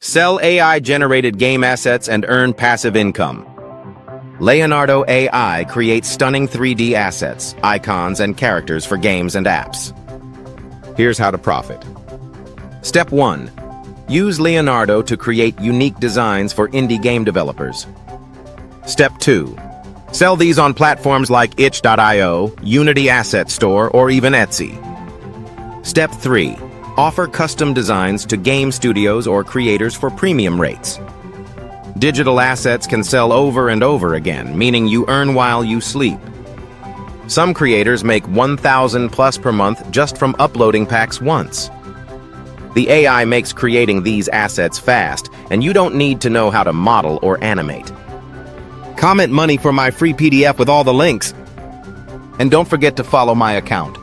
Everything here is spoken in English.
Sell AI-generated game assets and earn passive income. Leonardo AI creates stunning 3D assets, icons, and characters for games and apps. Here's how to profit. Step 1. Use Leonardo to create unique designs for indie game developers. Step 2. Sell these on platforms like itch.io, Unity Asset Store, or even Etsy. Step 3. Offer custom designs to game studios or creators for premium rates. Digital assets can sell over and over again, meaning you earn while you sleep. Some creators make $1,000+ per month just from uploading packs once. The AI makes creating these assets fast, and you don't need to know how to model or animate. Comment money for my free PDF with all the links. And don't forget to follow my account.